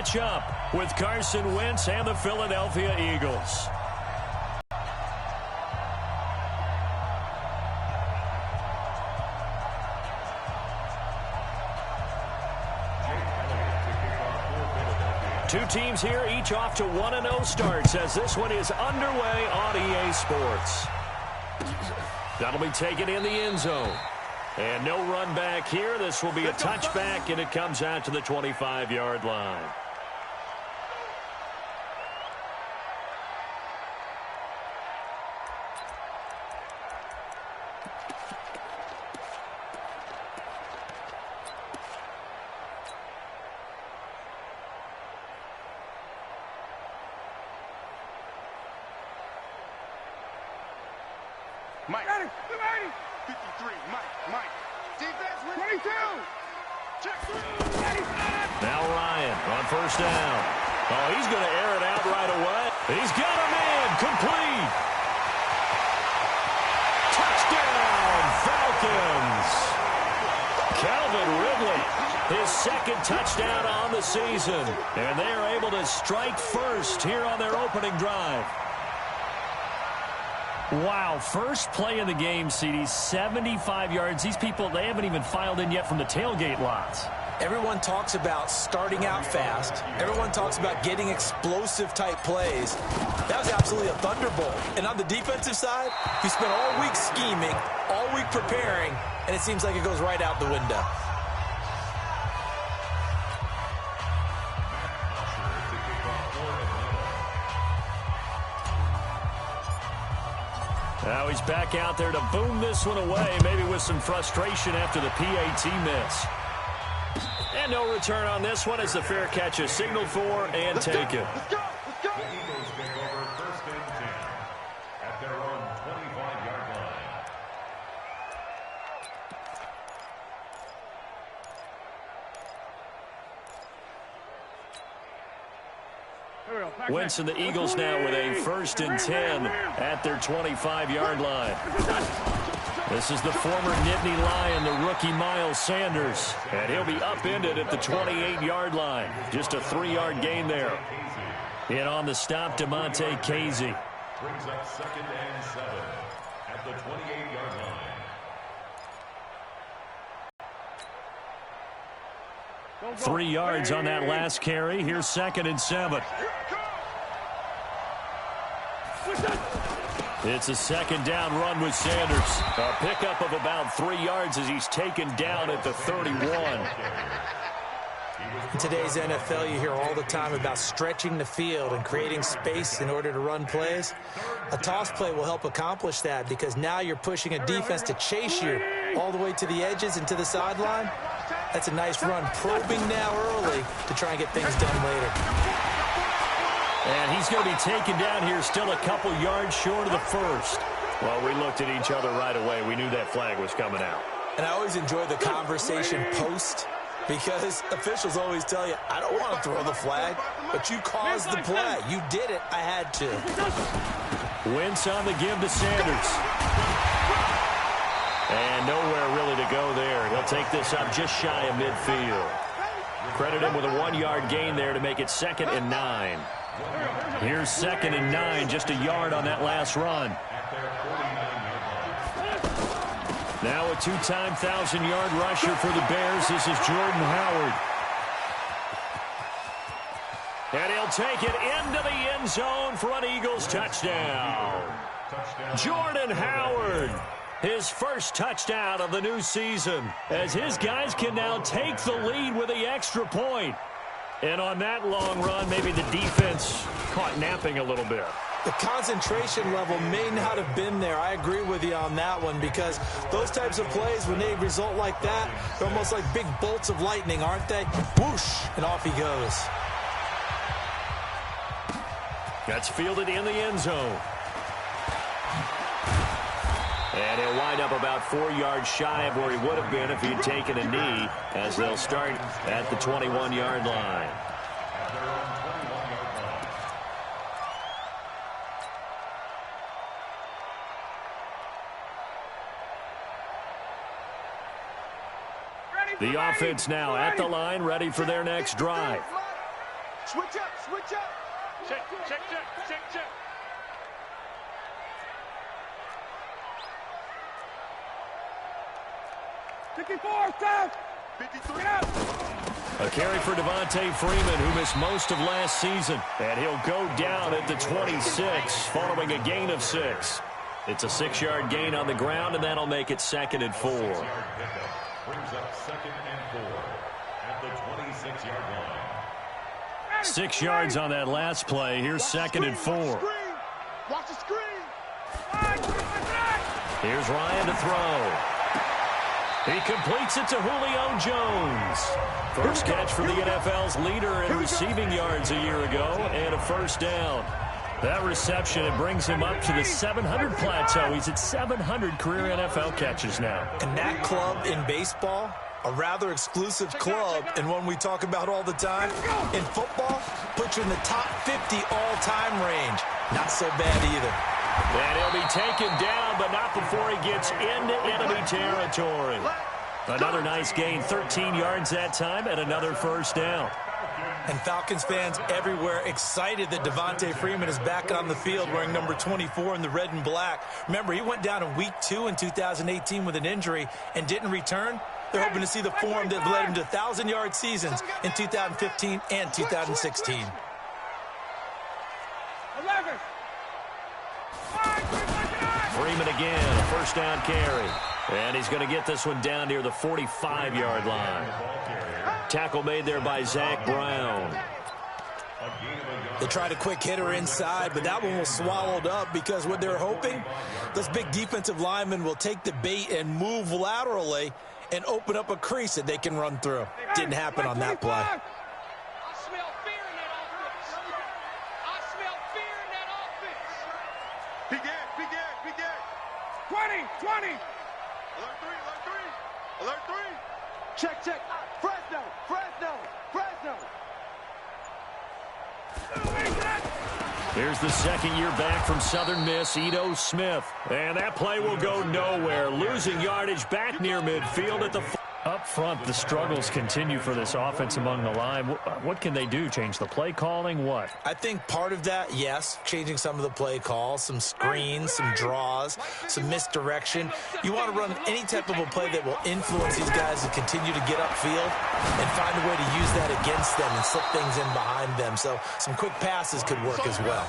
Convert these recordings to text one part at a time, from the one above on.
match up with Carson Wentz and the Philadelphia Eagles. Two teams here, each off to 1-0 starts as this one is underway on EA Sports. That'll be taken in the end zone. And no run back here. This will be a touchback, and it comes out to the 25-yard line. Mike. 53. Mike. Defense. 22. Check. Now Ryan on first down. Oh, he's going to air it out right away. He's got him in. Complete. Touchdown, Falcons. Calvin Ridley, his second touchdown on the season. And they are able to strike first here on their opening drive. Wow, first play of the game, CD, 75 yards. These people, they haven't even filed in yet from the tailgate lots. Everyone talks about starting out fast. Everyone talks about getting explosive-type plays. That was absolutely a thunderbolt. And on the defensive side, you spent all week scheming, all week preparing, and it seems like it goes right out the window. Now he's back out there to boom this one away, maybe with some frustration after the PAT miss. And no return on this one as the fair catch is signaled for and taken. Let's go. The Eagles take over first and 10 at their own 25-yard line. Wentz and the Eagles now with a first and 10 at their 25-yard line. This is the former Nittany Lion, the rookie Miles Sanders. And he'll be upended at the 28-yard line. Just a 3-yard gain there. In on the stop, Damontae Kazee. Brings up second and 7 at the 28-yard line. 3 yards on that last carry. Here's second and 7. It's a second down run with Sanders. A pickup of about 3 yards as he's taken down at the 31. In today's NFL, you hear all the time about stretching the field and creating space in order to run plays. A toss play will help accomplish that because now you're pushing a defense to chase you all the way to the edges and to the sideline. That's a nice run, probing now early to try and get things done later. And he's going to be taken down here still a couple yards short of the first. Well, we looked at each other right away. We knew that flag was coming out. And I always enjoy the conversation post because officials always tell you, I don't want to throw the flag, but you caused the play. You did it. I had to. Wentz on the give to Sanders. And nowhere really to go there. He'll take this up just shy of midfield. Credit him with a 1-yard gain there to make it second and 9. Here's second and 9, just a yard on that last run. Now a 2-time 1,000-yard rusher for the Bears. This is Jordan Howard. And he'll take it into the end zone for an Eagles touchdown. Jordan Howard, his first touchdown of the new season, as his guys can now take the lead with the extra point. And on that long run, maybe the defense caught napping a little bit. The concentration level may not have been there. I agree with you on that one because those types of plays, when they result like that, they're almost like big bolts of lightning, aren't they? Whoosh, and off he goes. That's fielded in the end zone. And he'll wind up about 4 yards shy of where he would have been if he had taken a knee, as they'll start at the 21-yard line. The offense now at the line, ready for their next drive. Switch up, switch up. Check, check, check, check, check. A carry for Devontae Freeman, who missed most of last season. And he'll go down at the 26 following a gain of 6. It's a 6-yard gain on the ground, and that'll make it 2nd and 4. Brings up 2nd and 4 at the 26-yard line. 6 yards on that last play. Here's 2nd and 4. Watch the screen. Here's Ryan to throw. He completes it to Julio Jones. First catch for the NFL's leader in receiving yards a year ago, and a first down. That reception, it brings him up to the 700 plateau. He's at 700 career NFL catches now. And that club in baseball, a rather exclusive club, and one we talk about all the time. In football, puts you in the top 50 all-time range. Not so bad either. And he'll be taken down, but not before he gets into enemy territory. Another nice gain, 13 yards that time, and another first down. And Falcons fans everywhere excited that Devontae Freeman is back on the field wearing number 24 in the red and black. Remember, he went down in week 2 in 2018 with an injury and didn't return. They're hoping to see the form that led him to 1,000-yard seasons in 2015 and 2016. 11. Freeman again, a first down carry. And he's going to get this one down near the 45-yard line. Tackle made there by Zach Brown. They tried a quick hitter inside, but that one was swallowed up because what they're hoping, those big defensive linemen will take the bait and move laterally and open up a crease that they can run through. Didn't happen on that play. I smell fear in that offense. I smell fear in that offense. Begin. 20. Alert 3. Alert 3. Check. Fresno. Here's the second year back from Southern Miss, Ito Smith. And that play will go nowhere. Losing yardage back near midfield at the... Up front, the struggles continue for this offense among the line. What can they do? Change the play calling? What? I think part of that, yes, changing some of the play calls, some screens, some draws, some misdirection. You want to run any type of a play that will influence these guys to continue to get upfield and find a way to use that against them and slip things in behind them. So some quick passes could work as well.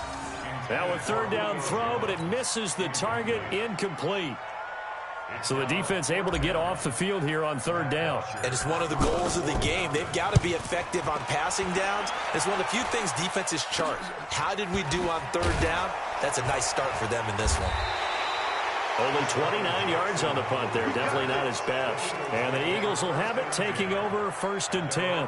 Now a third down throw, but it misses the target, incomplete. So the defense able to get off the field here on third down. And it's one of the goals of the game. They've got to be effective on passing downs. It's one of the few things defenses chart. How did we do on third down? That's a nice start for them in this one. Only 29 yards on the punt there. Definitely not his best. And the Eagles will have it, taking over 1st and 10.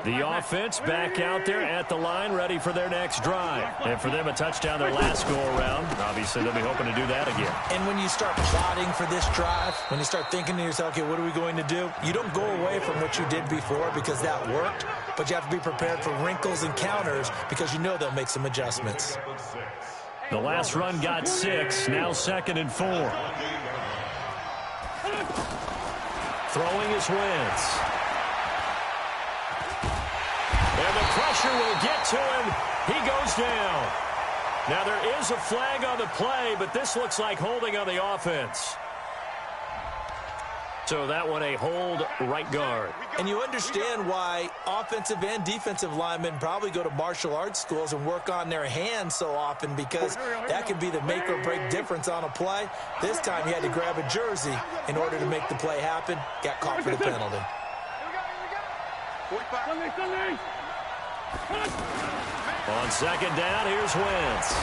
The offense back out there at the line, ready for their next drive. And for them, a touchdown their last go-around. Obviously, they'll be hoping to do that again. And when you start plotting for this drive, when you start thinking to yourself, okay, what are we going to do? You don't go away from what you did before because that worked, but you have to be prepared for wrinkles and counters because you know they'll make some adjustments. The last run got 6, now 2nd and 4. Throwing is Wentz. And the pressure will get to him. He goes down. Now there is a flag on the play, but this looks like holding on the offense. So that one a hold right guard. And you understand why offensive and defensive linemen probably go to martial arts schools and work on their hands so often because that can be the make or break difference on a play. This time he had to grab a jersey in order to make the play happen. Got caught for the penalty. On second down, here's Wentz.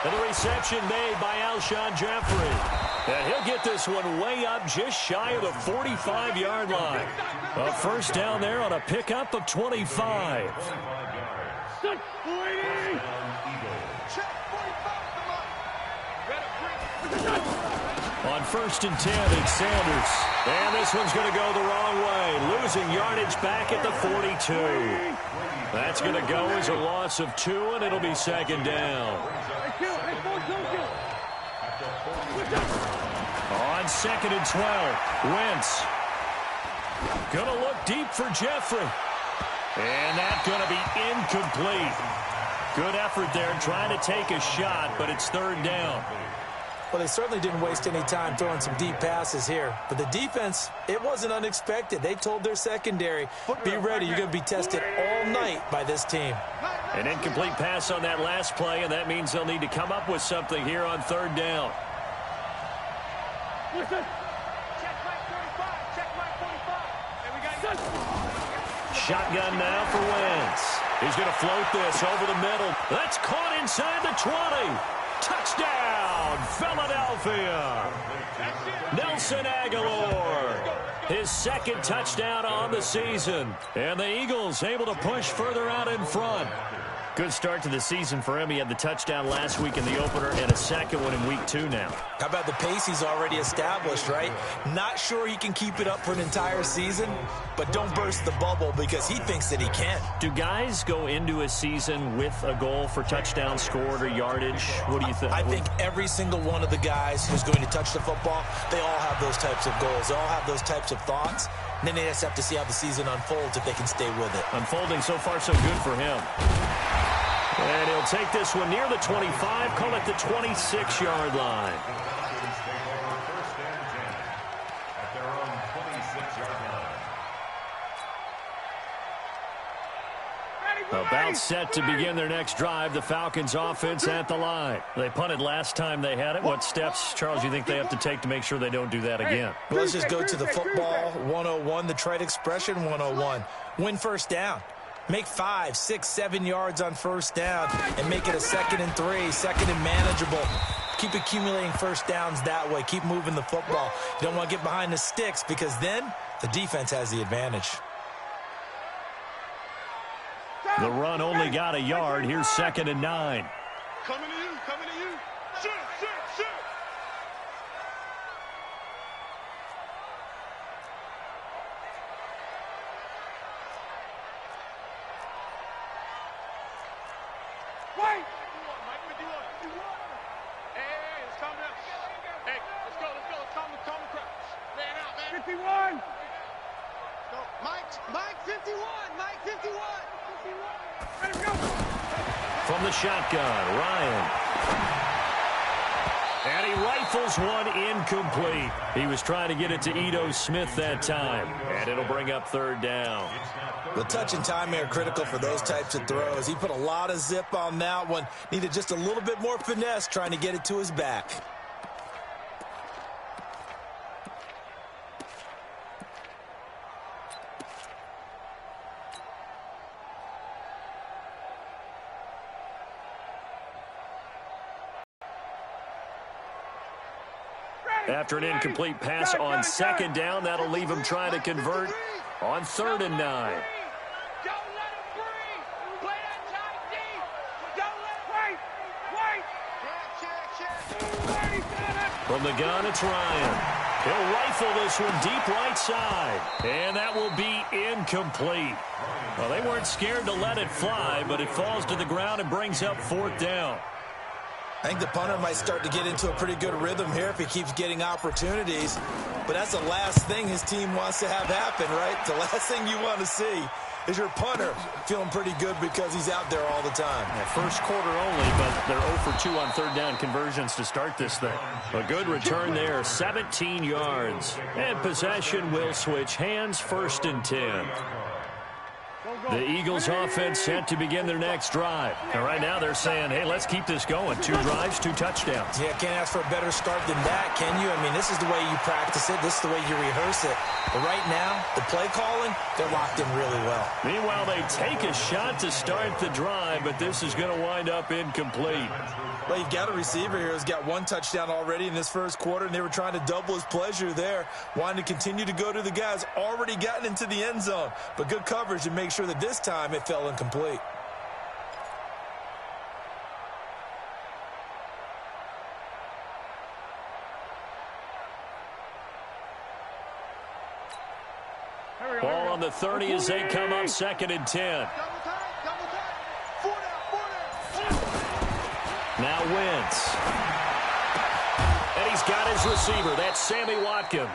And the reception made by Alshon Jeffrey. And he'll get this one way up just shy of the 45-yard line. A first down there on a pickup of 25. On 1st and 10, it's Sanders. And this one's going to go the wrong way. Losing yardage back at the 42. That's going to go as a loss of 2, and it'll be 2nd down. On 2nd and 12, Wentz. Going to look deep for Jeffrey. And that's going to be incomplete. Good effort there trying to take a shot, but it's 3rd down. Well, they certainly didn't waste any time throwing some deep passes here. But the defense, it wasn't unexpected. They told their secondary, be ready. You're going to be tested all night by this team. An incomplete pass on that last play, and that means they'll need to come up with something here on 3rd down. Listen. Check Mike 45. Check Mike 45. And we got Shotgun now for Wentz. He's going to float this over the middle. That's caught inside the 20. Touchdown, Philadelphia. Nelson Aguilar. His 2nd touchdown on the season. And the Eagles able to push further out in front. Good start to the season for him. He had the touchdown last week in the opener and a 2nd one in week 2 now. How about the pace he's already established, right? Not sure he can keep it up for an entire season, but don't burst the bubble because he thinks that he can. Do guys go into a season with a goal for touchdown scored or yardage? What do you think? I think every single one of the guys who's going to touch the football, they all have those types of goals. They all have those types of thoughts. And then they just have to see how the season unfolds if they can stay with it. Unfolding so far so good for him. And he'll take this one near the 25, call it the 26-yard line. About set to begin their next drive, the Falcons offense at the line. They punted last time they had it. What steps, Charles, you think they have to take to make sure they don't do that again? Well, let's just go to the football 101, the trite expression 101. Win 1st down. Make 5, 6, 7 yards on 1st down and make it a 2nd and 3, 2nd and manageable. Keep accumulating 1st downs that way. Keep moving the football. You don't want to get behind the sticks because then the defense has the advantage. The run only got a yard. Here's 2nd and 9. Coming to you. Coming to you. Shoot, shoot, shoot. Wait. 51. Hey, let's calm down. Hey, let's go. Let's calm the crowd. Man out, man. 51. Go. Mike 51. Mike 51. Let him go. From the shotgun, Ryan. And he rifles one incomplete. He was trying to get it to Ito Smith that time. And it'll bring up 3rd down. The touch and timing are critical for those types of throws. He put a lot of zip on that one. Needed just a little bit more finesse trying to get it to his back. After an incomplete pass on 2nd down, that'll leave him trying to convert on 3rd and 9. Don't let him breathe. Play that tight deep. Don't let him. Wait. From the gun, it's Ryan. He'll rifle this one deep right side. And that will be incomplete. Well, they weren't scared to let it fly, but it falls to the ground and brings up 4th down. I think the punter might start to get into a pretty good rhythm here if he keeps getting opportunities. But that's the last thing his team wants to have happen, right? The last thing you want to see is your punter feeling pretty good because he's out there all the time. Yeah, first quarter only, but they're 0 for 2 on 3rd down conversions to start this thing. A good return there, 17 yards. And possession will switch hands, 1st and 10. The Eagles offense set to begin their next drive. And right now they're saying, hey, let's keep this going. 2 drives, 2 touchdowns. Yeah, can't ask for a better start than that, can you? I mean, this is the way you practice it. This is the way you rehearse it. But right now, the play calling, they're locked in really well. Meanwhile, they take a shot to start the drive, but this is going to wind up incomplete. Well, you've got a receiver here who's got 1 touchdown already in this first quarter, and they were trying to double his pleasure there, wanting to continue to go to the guys already gotten into the end zone. But good coverage to make sure that this time it fell incomplete. 30 as they come up 2nd and 10. Now Wentz. And he's got his receiver. That's Sammy Watkins.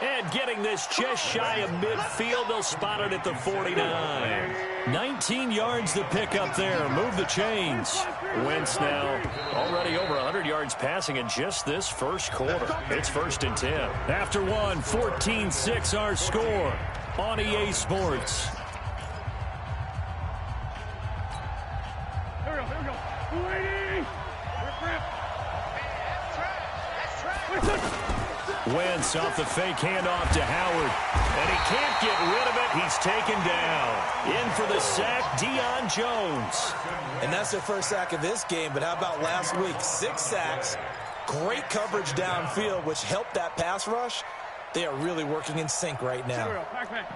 And getting this just shy of midfield, they'll spot it at the 49. 19 yards to pick up there. Move the chains. Wentz now already over 100 yards passing in just this first quarter. It's 1st and 10. After one, 14-6 our score on EA Sports. Here we go. 280. Wentz off the fake handoff to Howard. And he can't get rid of it. He's taken down. In for the sack, Deion Jones. And that's their first sack of this game, but how about last week? 6 sacks, great coverage downfield, which helped that pass rush. They are really working in sync right now.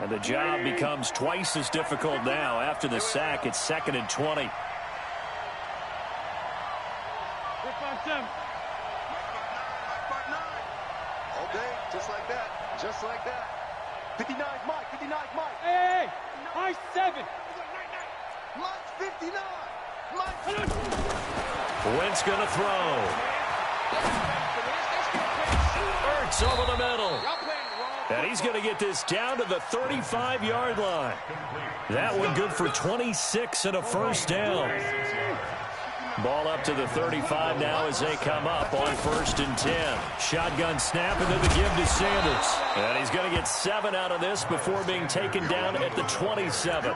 And the job becomes twice as difficult now. After the sack, it's 2nd and 20. 4-5-7. All day, just like that. Just like that. 59, Mike. 59, Mike. Hey, Mike 7. Mike 59. Mike. Wentz going to throw. Ertz over the middle. And he's going to get this down to the 35-yard line. That one good for 26 and a first down. Ball up to the 35 now as they come up on 1st and 10. Shotgun snap and then the give to Sanders. And he's going to get 7 out of this before being taken down at the 27.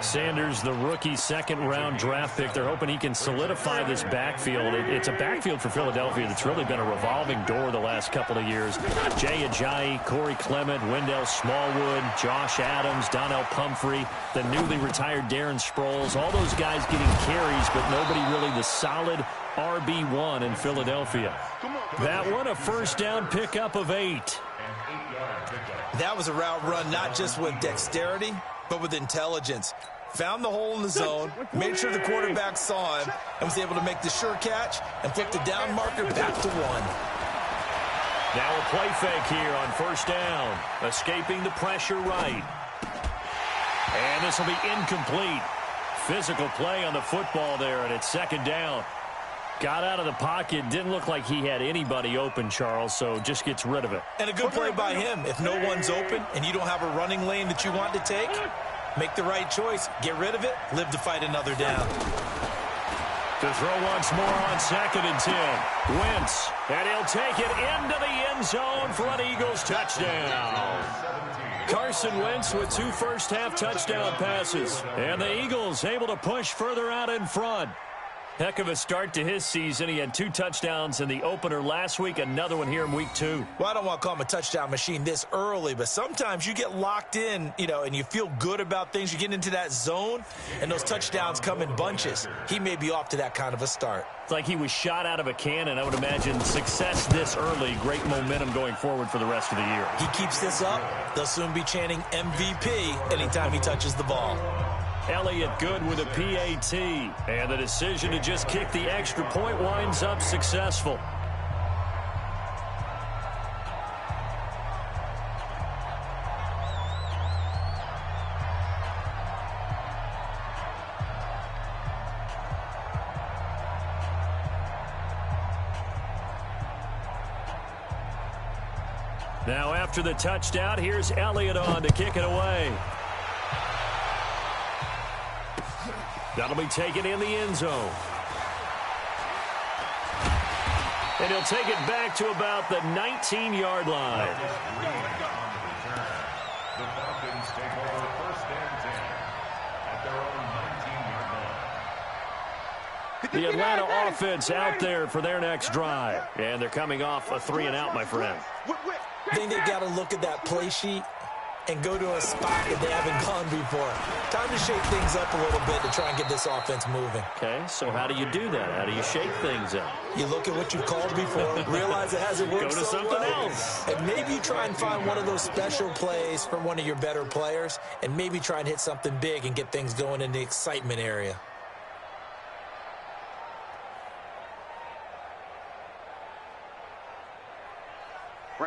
Sanders, the rookie second-round draft pick. They're hoping he can solidify this backfield. It's a backfield for Philadelphia that's really been a revolving door the last couple of years. Jay Ajayi, Corey Clement, Wendell Smallwood, Josh Adams, Donnell Pumphrey, the newly retired Darren Sproles. All those guys getting carries, but nobody really the solid RB1 in Philadelphia. That one, a first down pickup of 8. That was a route run not just with dexterity, but with intelligence. Found the hole in the zone, made sure the quarterback saw him, and was able to make the sure catch and flip the down marker back to 1. Now a play fake here on first down. Escaping the pressure right. And this will be incomplete. Physical play on the football there, and it's 2nd down. Got out of the pocket. Didn't look like he had anybody open, Charles, so just gets rid of it. And a good play by him. If no one's open and you don't have a running lane that you want to take, make the right choice. Get rid of it. Live to fight another down. To throw once more on 2nd and 10. Wentz, and he'll take it into the end zone for an Eagles touchdown. Carson Wentz with 2 first-half touchdown passes. And the Eagles able to push further out in front. Heck of a start to his season. He had 2 touchdowns in the opener last week, another one here in week 2. Well, I don't want to call him a touchdown machine this early, but sometimes you get locked in, and you feel good about things. You get into that zone, and those touchdowns come in bunches. He may be off to that kind of a start. It's like he was shot out of a cannon. I would imagine success this early, great momentum going forward for the rest of the year. He keeps this up, they'll soon be chanting MVP anytime he touches the ball. Elliott good with a PAT. And the decision to just kick the extra point winds up successful. Now after the touchdown, here's Elliott on to kick it away. That'll be taken in the end zone. And he'll take it back to about the 19-yard line. The Falcons take over 1st and 10 at their own 19-yard line. The Atlanta offense out there for their next drive. And they're coming off a 3-and-out, my friend. I think they've got to look at that play sheet and go to a spot that they haven't gone before. Time to shake things up a little bit to try and get this offense moving. Okay, so how do you do that? How do you shake things up? You look at what you've called before, realize it hasn't worked Go to so something well, else. and maybe you try and find one of those special plays from one of your better players, and maybe try and hit something big and get things going in the excitement area.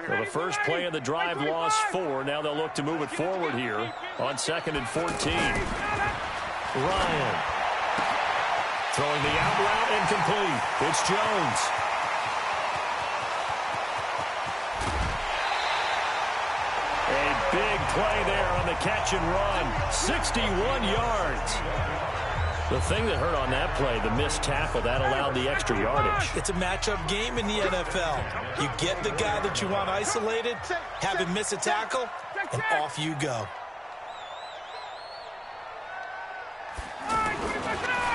Well, the first play of the drive lost 4. Now they'll look to move it forward here on 2nd and 14. Ryan. Throwing the out route incomplete. It's Jones. A big play there on the catch and run. 61 yards. The thing that hurt on that play, the missed tackle, that allowed the extra yardage. It's a matchup game in the NFL. You get the guy that you want isolated, have him miss a tackle, and off you go.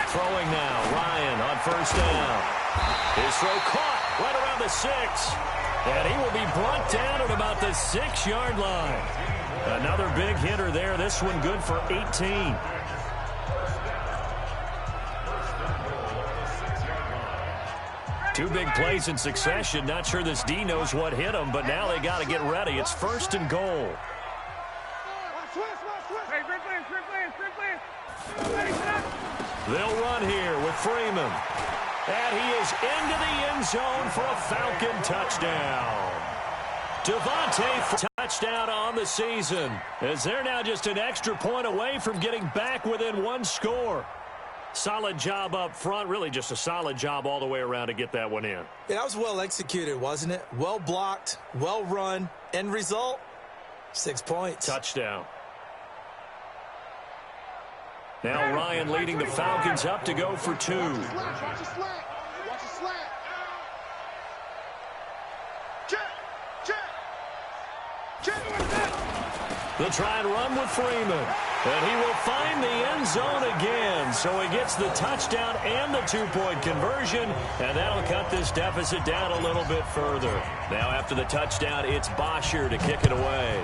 Throwing now, Ryan on first down. His throw caught right around the 6. And he will be brought down at about the 6-yard line. Another big hitter there. This one good for 18. Two big plays in succession. Not sure this D knows what hit him, but now they got to get ready. It's 1st and goal. They'll run here with Freeman. And he is into the end zone for a Falcon touchdown. Devontae, touchdown on the season, as they're now just an extra point away from getting back within 1 score. Solid job up front, really just a solid job all the way around to get that one in. Yeah, that was well executed, wasn't it? Well blocked, well run. End result, 6 points. Touchdown. Now Ryan leading the Falcons up to go for 2. Watch the slant. Watch the slant. Check. They'll try and run with Freeman. And he will find the end zone again. So he gets the touchdown and the 2-point conversion. And that'll cut this deficit down a little bit further. Now after the touchdown, it's Bosher to kick it away.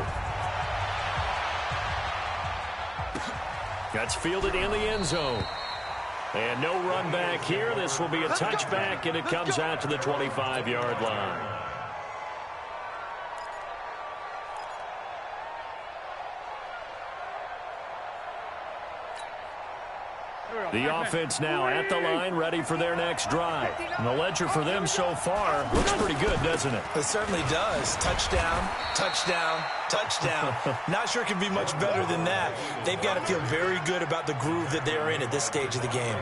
That's fielded in the end zone. And no run back here. This will be a touchback, and it comes out to the 25-yard line. The offense now at the line, ready for their next drive. And the ledger for them so far looks pretty good, doesn't it? It certainly does. Touchdown, touchdown, touchdown. Not sure it can be much better than that. They've got to feel very good about the groove that they're in at this stage of the game.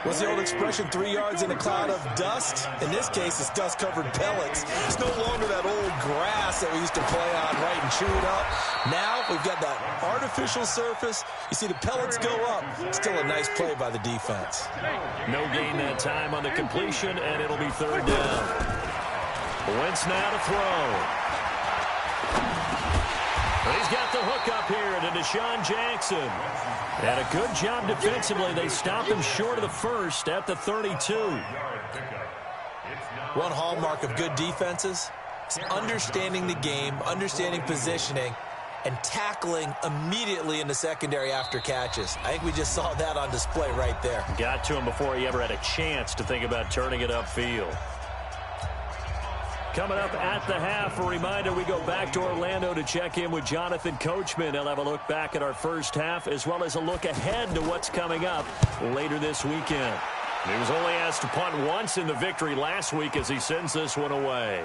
What's the old expression, 3 yards in a cloud of dust? In this case, it's dust-covered pellets. It's no longer that old grass that we used to play on, right, and chew it up. Now we've got that artificial surface. You see the pellets go up. Still a nice play by the defense. No gain that time on the completion, and it'll be 3rd down. Wentz now to throw. He's got the hook up here to Deshaun Jackson. And a good job defensively. They stopped him short of the first at the 32. One hallmark of good defenses is understanding the game, understanding positioning, and tackling immediately in the secondary after catches. I think we just saw that on display right there. Got to him before he ever had a chance to think about turning it upfield. Coming up at the half, a reminder, we go back to Orlando to check in with Jonathan Coachman. He'll have a look back at our first half as well as a look ahead to what's coming up later this weekend. He was only asked to punt once in the victory last week as he sends this one away.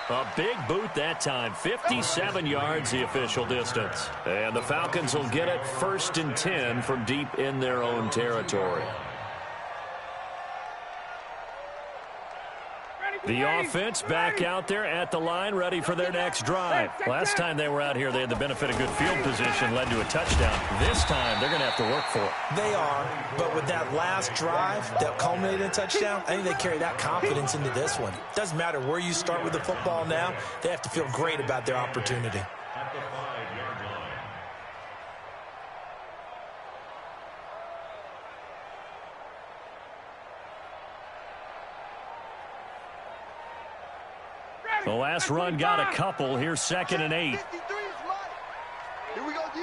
A big boot that time, 57 yards the official distance. And the Falcons will get it 1st and 10 from deep in their own territory. The offense back out there at the line, ready for their next drive. Last time they were out here, they had the benefit of good field position, led to a touchdown. This time, they're going to have to work for it. They are, but with that last drive that culminated in a touchdown, I think they carry that confidence into this one. Doesn't matter where you start with the football now, they have to feel great about their opportunity. At the 5-yard line. The last run got a couple. Here's 2nd and 8. 53 is mine. Here we go, D.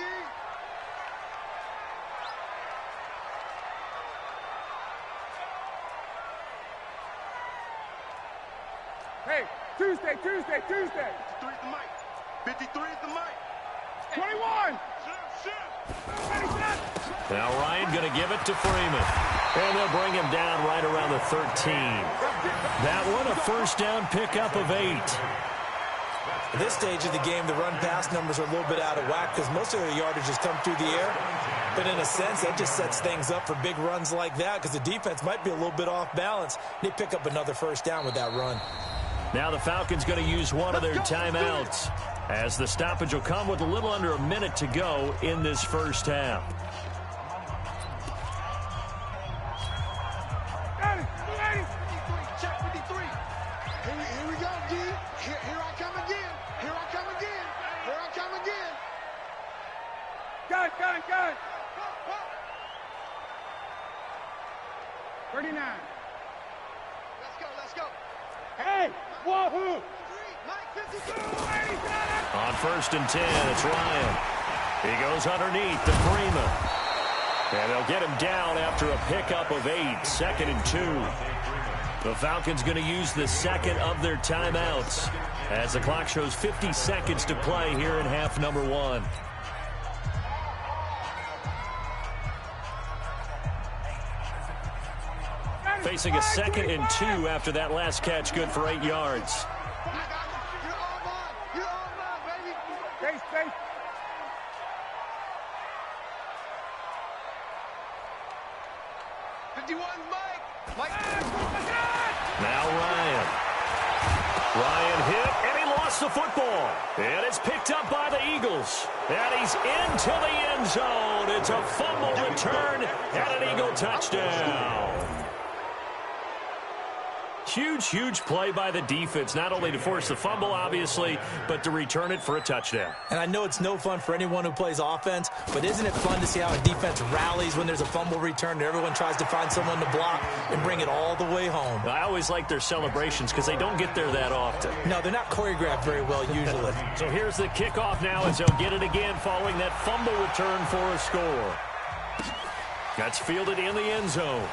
Hey, Tuesday. 53 is the mic. 53 is the mic. 21. Now Ryan going to give it to Freeman. And they'll bring him down right around the 13. That one, a first down pickup of 8. At this stage of the game, the run-pass numbers are a little bit out of whack because most of their yardage has come through the air. But in a sense, that just sets things up for big runs like that because the defense might be a little bit off balance. They pick up another first down with that run. Now the Falcons going to use one of their timeouts as the stoppage will come with a little under a minute to go in this first half. Check 53. Here we go, D. Here I come again. Here I come again. Here I come again. Got it. 39. Let's go. Hey, wahoo! On first and 10, it's Ryan. He goes underneath to Freeman. And they'll get him down after a pickup of 8, 2nd and 2. The Falcons going to use the second of their timeouts as the clock shows 50 seconds to play here in half number 1. Facing a 2nd and 2 after that last catch, good for 8 yards. You're all mine, baby. Space. 51, Mike. Now Ryan. Ryan hit, and he lost the football. And it's picked up by the Eagles. And he's into the end zone. It's a fumble return and an Eagle touchdown. Huge play by the defense, not only to force the fumble, obviously, but to return it for a touchdown. And I know it's no fun for anyone who plays offense, but isn't it fun to see how a defense rallies when there's a fumble return and everyone tries to find someone to block and bring it all the way home? I always like their celebrations because they don't get there that often. No, they're not choreographed very well usually. So here's the kickoff now as they'll get it again following that fumble return for a score. That's fielded in the end zone.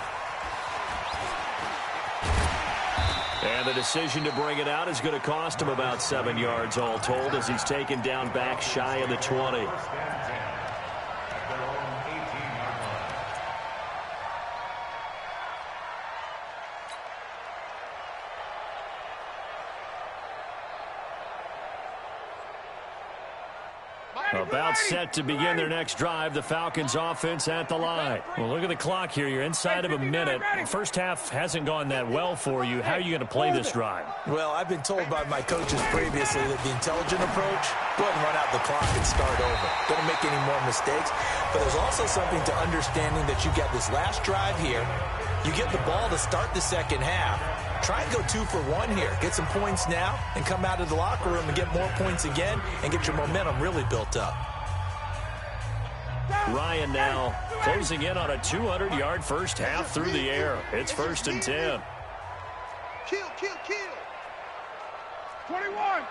And the decision to bring it out is going to cost him about 7 yards all told as he's taken down back shy of the 20. About set to begin their next drive, the Falcons offense at the line. Well, look at the clock here. You're inside of a minute. The first half hasn't gone that well for you. How are you going to play this drive? Well, I've been told by my coaches previously that the intelligent approach, go ahead and run out the clock and start over. Don't make any more mistakes. But there's also something to understanding that you got this last drive here. You get the ball to start the second half. Try and go 2 for 1 here. Get some points now and come out of the locker room and get more points again and get your momentum really built up. Ryan now closing in on a 200-yard first half through the air. It's first and 10. Kill. 21.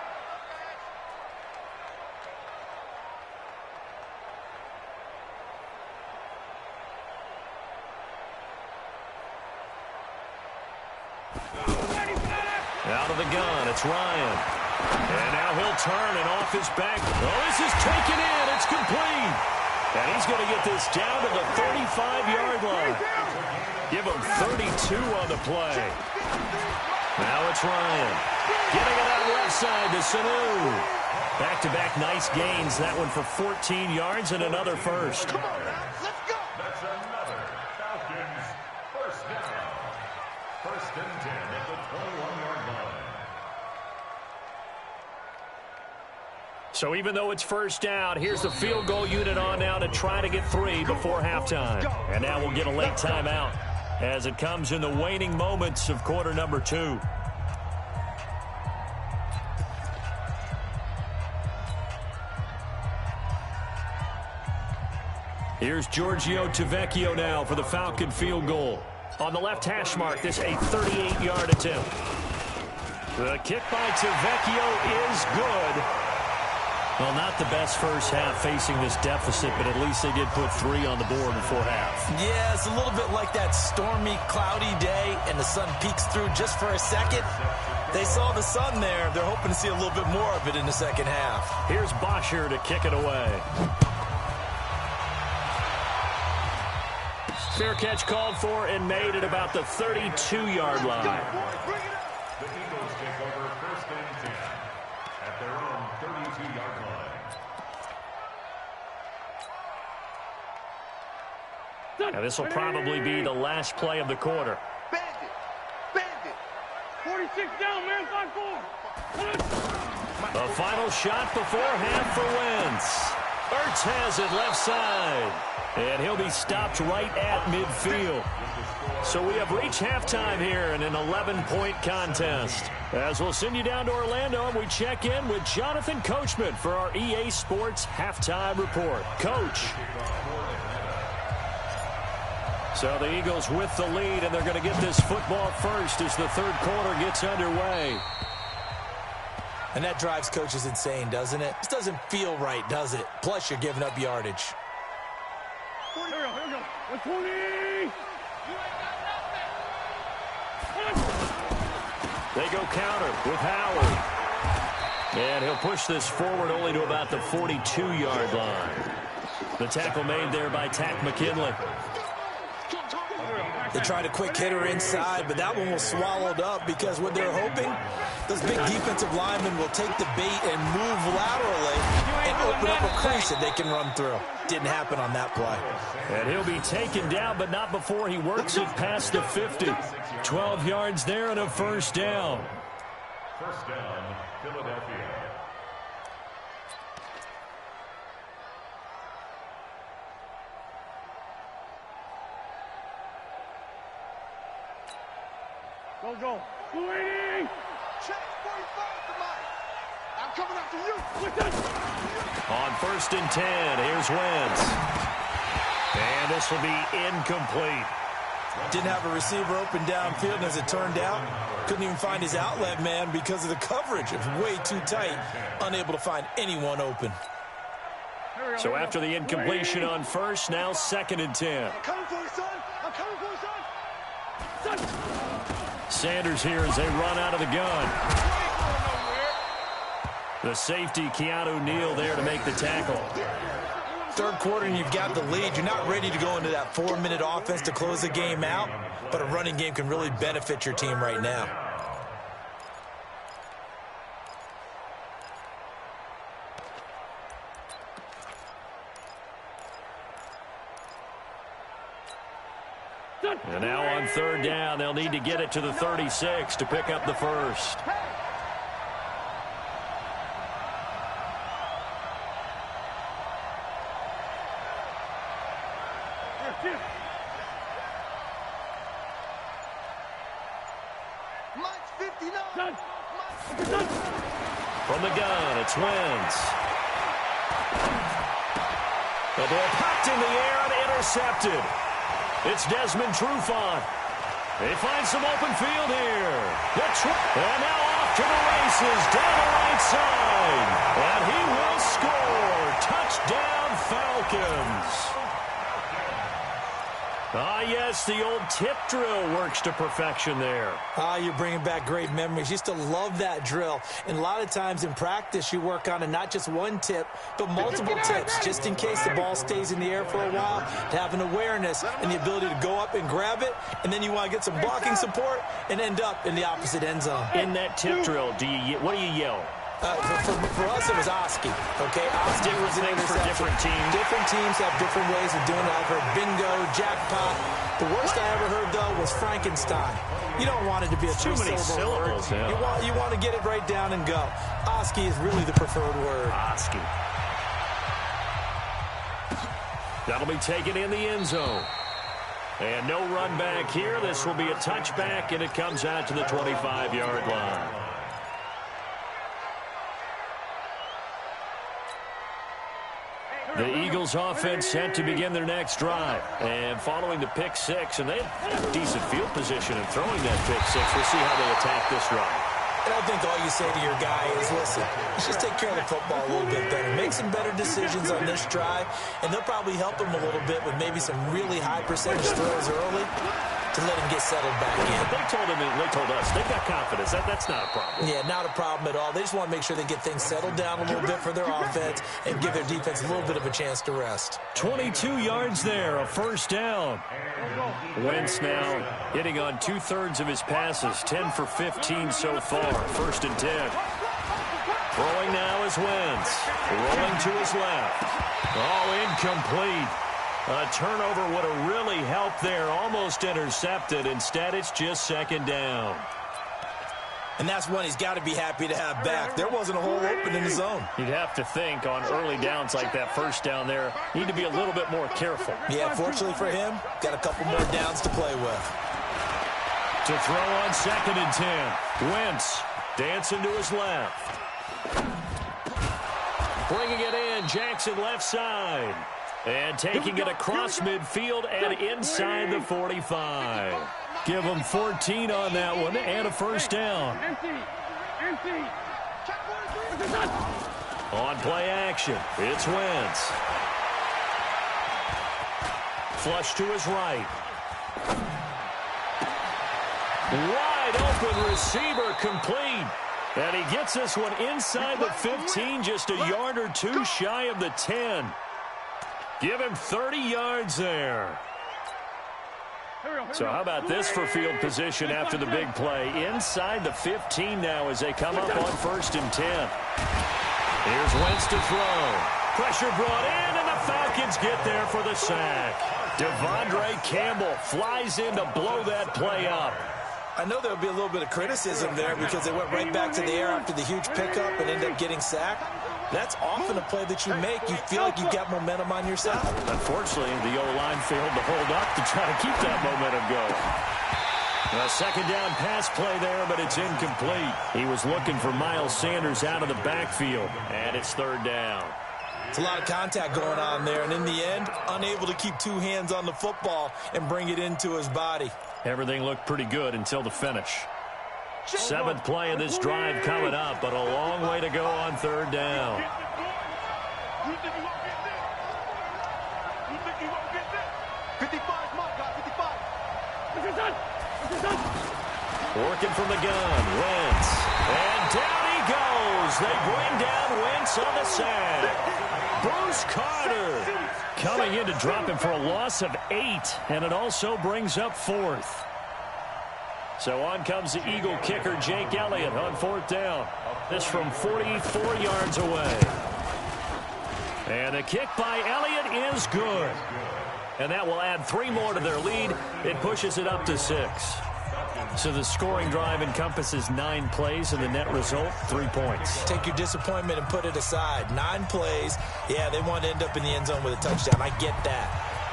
Out of the gun, it's Ryan. And now he'll turn and off his back. Oh, this is taken in. It's complete. And he's going to get this down to the 35-yard line. Give him 32 on the play. Now it's Ryan. Getting it out left side to Sanu. Back-to-back nice gains. That one for 14 yards and another first. Come on, let's go. That's another Falcons first down. First and 10 at the 21-yard line. So even though it's first down, here's the field goal unit on now to try to get 3 before halftime. And now we'll get a late timeout as it comes in the waning moments of quarter number 2. Here's Giorgio Tavecchio now for the Falcon field goal. On the left hash mark, this a 38-yard attempt. The kick by Tavecchio is good. Well, not the best first half facing this deficit, but at least they did put 3 on the board before half. Yeah, it's a little bit like that stormy, cloudy day, and the sun peeks through just for a second. They saw the sun there. They're hoping to see a little bit more of it in the second half. Here's Bosher to kick it away. Fair catch called for and made at about the 32-yard line. The Eagles take over 1st and 10 at their own 32-yard line. Now, this will probably be the last play of the quarter. Bandit! Bandit! 46 down, man. 5-4. A final shot before half for Wentz. Ertz has it left side. And he'll be stopped right at midfield. So we have reached halftime here in an 11-point contest. As we'll send you down to Orlando, and we check in with Jonathan Coachman for our EA Sports Halftime Report. Coach. So the Eagles with the lead, and they're going to get this football first as the third quarter gets underway. And that drives coaches insane, doesn't it? This doesn't feel right, does it? Plus, you're giving up yardage. Here we go. 120. They go counter with Howard. And he'll push this forward only to about the 42-yard line. The tackle made there by Tack McKinley. They tried a quick hitter inside, but that one was swallowed up because what they're hoping, those big defensive linemen will take the bait and move laterally and open up a crease that they can run through. Didn't happen on that play. And he'll be taken down, but not before he works it past the 50. 12 yards there and a first down. First down, Philadelphia. Go. 280. Check 45 to Mike. I'm coming after you. On 1st and 10, here's Wentz. And this will be incomplete. Didn't have a receiver open downfield, and as it turned out, couldn't even find his outlet man because of the coverage. It was way too tight, unable to find anyone open. So after the incompletion on 1st, now 2nd and 10. I'm coming for you, son. I'm coming for you, son. Sanders here as they run out of the gun. The safety, Keanu Neal, there to make the tackle. Third quarter and you've got the lead. You're not ready to go into that 4-minute offense to close the game out, but a running game can really benefit your team right now. And now on 3rd down, they'll need to get it to the 36 to pick up the first. Mike's 59. From the gun, it's Wentz. The ball popped in the air and intercepted. It's Desmond Trufant. They find some open field here. And now off to the races down the right side. And he will score. Touchdown, Falcons. Ah, yes, the old tip drill works to perfection there. Ah, you're bringing back great memories. Used to love that drill. And a lot of times in practice, you work on it, not just one tip, but multiple tips, just in case the ball stays in the air for a while, to have an awareness and the ability to go up and grab it, and then you want to get some blocking support and end up in the opposite end zone. In that tip drill, what do you yell? For us, it was Oski. Okay, Oski was an things for different teams. Different teams have different ways of doing it. I've heard bingo, jackpot. The worst I ever heard, though, was Frankenstein. You don't want it to be a too many syllables. Yeah. You want to get it right down and go. Oski is really the preferred word. Oski. That'll be taken in the end zone. And no run back here. This will be a touchback, and it comes out to the 25-yard line. The Eagles offense set to begin their next drive. And following the pick six, and they have decent field position in throwing that pick six. We'll see how they attack this drive. And I think all you say to your guy is, listen, let's just take care of the football a little bit better. Make some better decisions on this drive, and they'll probably help him a little bit with maybe some really high percentage throws early. to let him get settled back in. They told us, they've got confidence. That's not a problem. Yeah, not a problem at all. They just want to make sure they get things settled down a little bit for their offense and give their defense a little bit of a chance to rest. 22 yards there, a first down. Wentz now hitting on 2/3 of his passes, 10 for 15 so far, 1st and 10. Throwing now is Wentz, rolling to his left. Oh, incomplete. A turnover would have really helped there, almost intercepted. Instead, it's just 2nd down. And that's one he's got to be happy to have back. There wasn't a hole open in the zone. You'd have to think on early downs like that, first down there, need to be a little bit more careful. Yeah, fortunately for him, got a couple more downs to play with. To throw on 2nd and 10. Wentz dancing to his left. Bringing it in, Jackson left side. And taking it across midfield and inside the 45. Give them 14 on that one and a first down. On play action, it's Wentz. Flush to his right. Wide open receiver complete. And he gets this one inside the 15, just a yard or two shy of the 10. Give him 30 yards there. So how about this for field position after the big play? Inside the 15 now as they come up on 1st and 10. Here's Wentz to throw. Pressure brought in, and the Falcons get there for the sack. Devondre Campbell flies in to blow that play up. I know there'll be a little bit of criticism there because they went right back to the air after the huge pickup and ended up getting sacked. That's often a play that you make. You feel like you've got momentum on your side. Unfortunately, the O-line failed to hold up to try to keep that momentum going. A 2nd down pass play there, but it's incomplete. He was looking for Miles Sanders out of the backfield, and it's 3rd down. It's a lot of contact going on there, and in the end, unable to keep 2 hands on the football and bring it into his body. Everything looked pretty good until the finish. 7th play of this drive coming up, but a long way to go on 3rd down. Working from the gun, Wentz. And down he goes. They bring down Wentz on the sack. Bruce Carter coming in to drop him for a loss of 8, and it also brings up 4th. So on comes the Eagle kicker, Jake Elliott, on 4th down. This from 44 yards away. And the kick by Elliott is good. And that will add 3 more to their lead. It pushes it up to 6. So the scoring drive encompasses 9 plays, and the net result, 3 points. Take your disappointment and put it aside. 9 plays. Yeah, they want to end up in the end zone with a touchdown. I get that.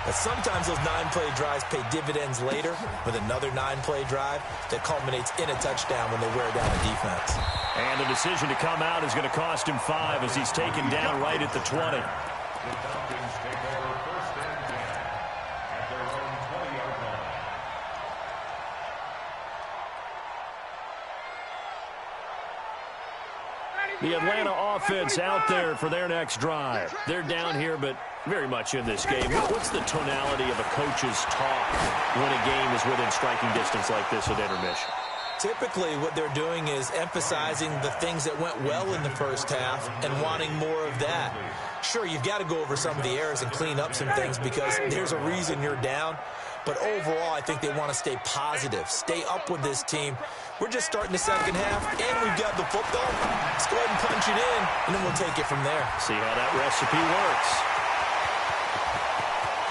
But sometimes those 9-play drives pay dividends later with another 9-play drive that culminates in a touchdown when they wear down a defense. And the decision to come out is going to cost him 5 as he's taken down right at the 20. The Atlanta offense out there for their next drive. They're down here, but very much in this game. What's the tonality of a coach's talk when a game is within striking distance like this at intermission? Typically, what they're doing is emphasizing the things that went well in the first half and wanting more of that. Sure, you've got to go over some of the errors and clean up some things because there's a reason you're down. But overall, I think they want to stay positive, stay up with this team. We're just starting the second half, and we've got the football. Let's go ahead and punch it in, and then we'll take it from there. See how that recipe works.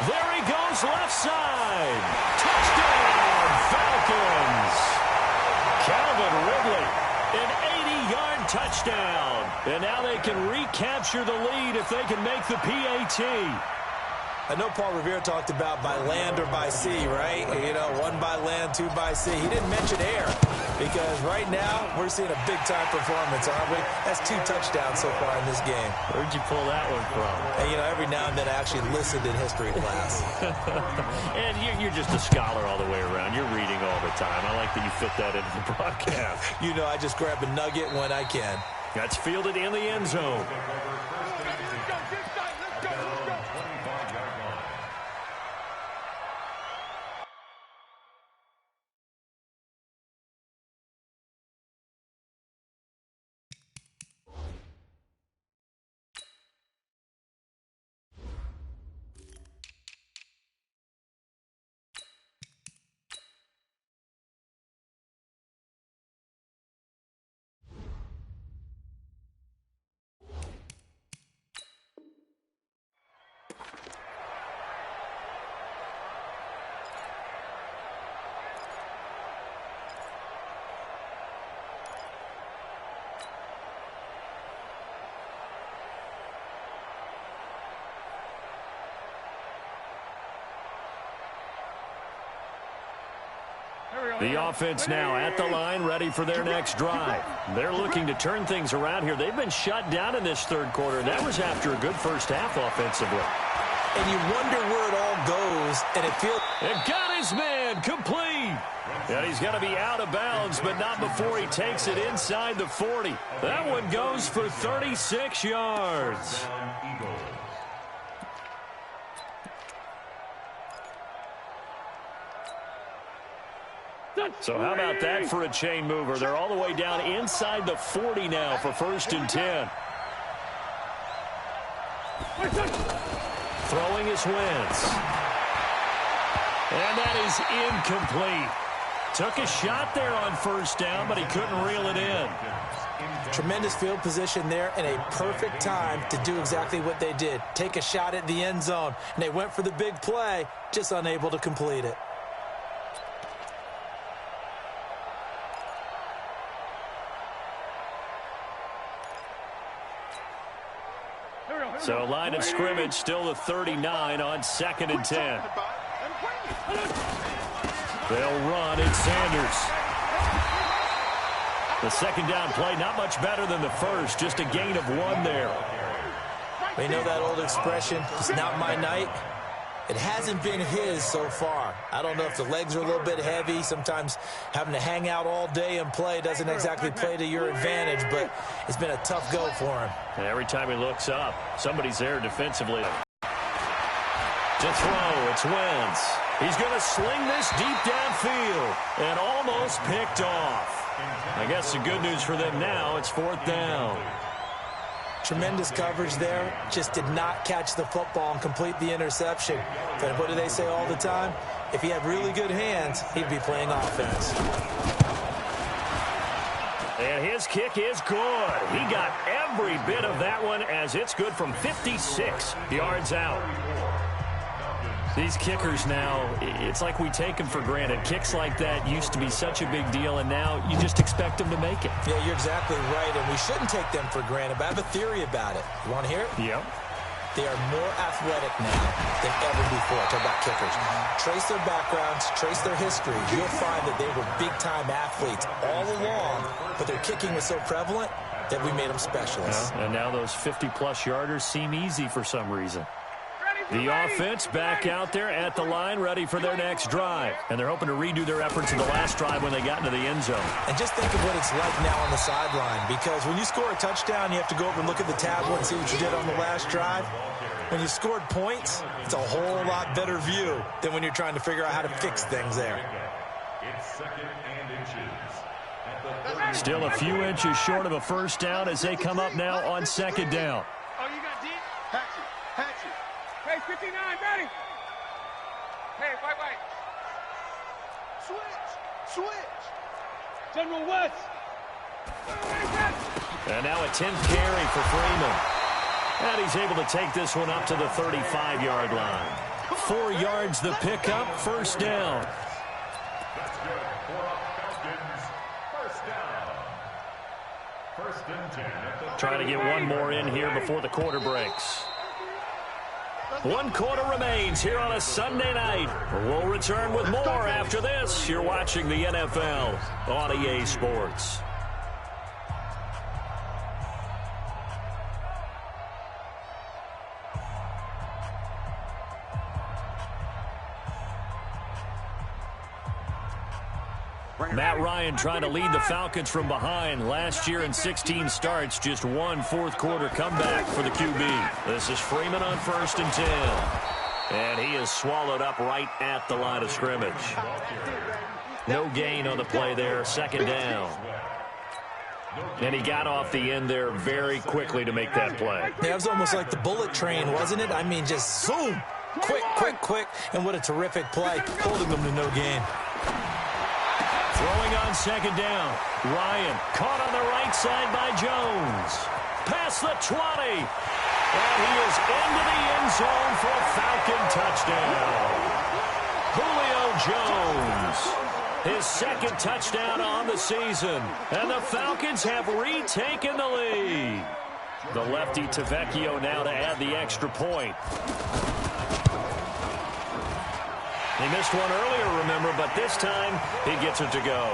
There he goes, left side. Touchdown, Falcons. Calvin Ridley, an 80-yard touchdown. And now they can recapture the lead if they can make the PAT. I know Paul Revere talked about by land or by sea, right? You know, 1 by land, 2 by sea. He didn't mention air because right now we're seeing a big-time performance, aren't we? That's 2 touchdowns so far in this game. Where'd you pull that one from? And, you know, every now and then I actually listened in history class. And you're just a scholar all the way around. You're reading all the time. I like that you fit that into the broadcast. You know, I just grab a nugget when I can. That's fielded in the end zone. The offense now at the line, ready for their next drive. They're looking to turn things around here. They've been shut down in this third quarter. That was after a good first half offensively. And you wonder where it all goes, and it feels... And got his man complete. And he's going to be out of bounds, but not before he takes it inside the 40. That one goes for 36 yards. So how about that for a chain mover? They're all the way down inside the 40 now for 1st and 10. Throwing is Wentz. And that is incomplete. Took a shot there on 1st down, but he couldn't reel it in. Tremendous field position there and a perfect time to do exactly what they did. Take a shot at the end zone. And they went for the big play, just unable to complete it. So line of scrimmage still the 39 on 2nd and 10. They'll run. It's Sanders. The 2nd down play not much better than the first. Just a gain of 1 there. We know that old expression, it's not my night. It hasn't been his so far. I don't know if the legs are a little bit heavy. Sometimes having to hang out all day and play doesn't exactly play to your advantage, but it's been a tough go for him. And every time he looks up, somebody's there defensively. To throw, it's Wentz. He's going to sling this deep downfield and almost picked off. I guess the good news for them now, it's 4th down. Tremendous coverage there. Just did not catch the football and complete the interception. But what do they say all the time? If he had really good hands, he'd be playing offense. And his kick is good. He got every bit of that one as it's good from 56 yards out. These kickers now, it's like we take them for granted. Kicks like that used to be such a big deal, and now you just expect them to make it. Yeah, you're exactly right, and we shouldn't take them for granted, but I have a theory about it. You want to hear it? Yep. They are more athletic now than ever before. Talk about kickers. Trace their backgrounds, trace their history. You'll find that they were big-time athletes all along, but their kicking was so prevalent that we made them specialists. Yeah, and now those 50-plus yarders seem easy for some reason. The offense back out there at the line, ready for their next drive. And they're hoping to redo their efforts in the last drive when they got into the end zone. And just think of what it's like now on the sideline, because when you score a touchdown, you have to go over and look at the tablet and see what you did on the last drive. When you scored points, it's a whole lot better view than when you're trying to figure out how to fix things there. It's 2nd and inches. Still a few inches short of a 1st down as they come up now on 2nd down. Oh, you got deep? Hatchet. Hey, 59, ready? Hey, wait. Switch. General West. And now a 10th carry for Freeman. And he's able to take this one up to the 35-yard line. 4 yards the pickup, 1st down. That's good for Falcons. 1st down. 1st and 10 at the Trying to get one more in here before the quarter breaks. 1 quarter remains here on a Sunday night. We'll return with more after this. You're watching the NFL on EA Sports. Matt Ryan trying to lead the Falcons from behind. Last year in 16 starts, just 1 4th-quarter comeback for the QB. This is Freeman on 1st and 10. And he is swallowed up right at the line of scrimmage. No gain on the play there, 2nd down. And he got off the end there very quickly to make that play. Yeah, it was almost like the bullet train, wasn't it? I mean, just zoom. Quick. And what a terrific play, holding them to no gain. Throwing on 2nd down. Ryan caught on the right side by Jones. Past the 20. And he is into the end zone for a Falcon touchdown. Julio Jones. His 2nd touchdown on the season. And the Falcons have retaken the lead. The lefty Tavecchio now to add the extra point. He missed one earlier, remember, but this time he gets it to go.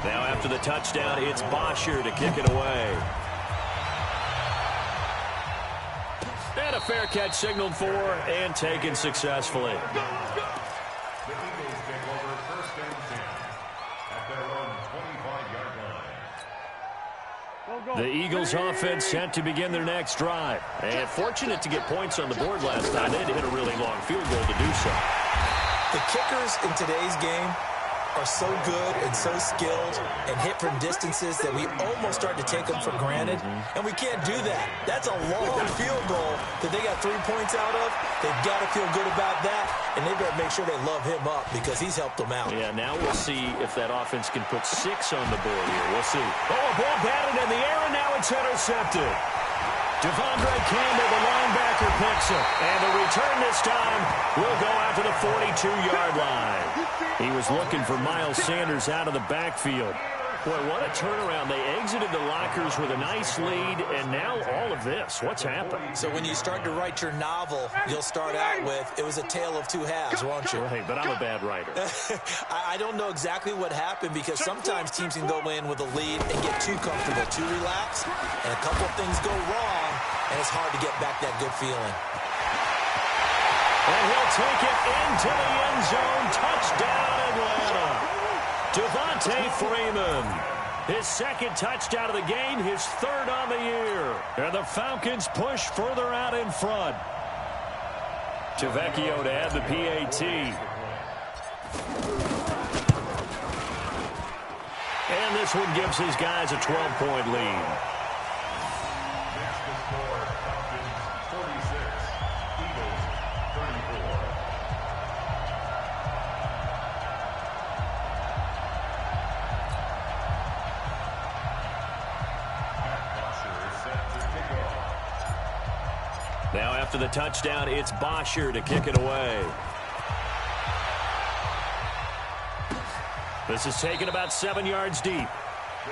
Now after the touchdown, it's Bosher to kick it away. And a fair catch signaled for and taken successfully. The Eagles take over 1st and 10 at their own 25-yard line. The Eagles offense set to begin their next drive. And fortunate to get points on the board last time. They had to hit a really long field goal to do so. The kickers in today's game are so good and so skilled and hit from distances that we almost start to take them for granted. And we can't do that. That's a long field goal that they got 3 points out of. They've got to feel good about that, and they better make sure they love him up because he's helped them out. Yeah, now we'll see if that offense can put 6 on the board here. We'll see. Oh, a ball batted in the air, and now it's intercepted. Devondre Campbell, the linebacker, picks it. And the return this time will go out to the 42-yard line. He was looking for Miles Sanders out of the backfield. Boy, what a turnaround. They exited the lockers with a nice lead, and now all of this. What's happened? So when you start to write your novel, you'll start out with, it was a tale of two halves, won't you? Right, but I'm a bad writer. I don't know exactly what happened because sometimes teams can go in with a lead and get too comfortable, too relaxed, and a couple of things go wrong, and it's hard to get back that good feeling. And he'll take it into the end zone. Touchdown, Atlanta. Devontae Freeman, his 2nd touchdown of the game, his 3rd on the year. And the Falcons push further out in front. Tavecchio to add the PAT. And this one gives his guys a 12-point lead. Next to score, Falcons 46, Eagles 34. Now after the touchdown, it's Bosher to kick it away. This is taken about 7 yards deep.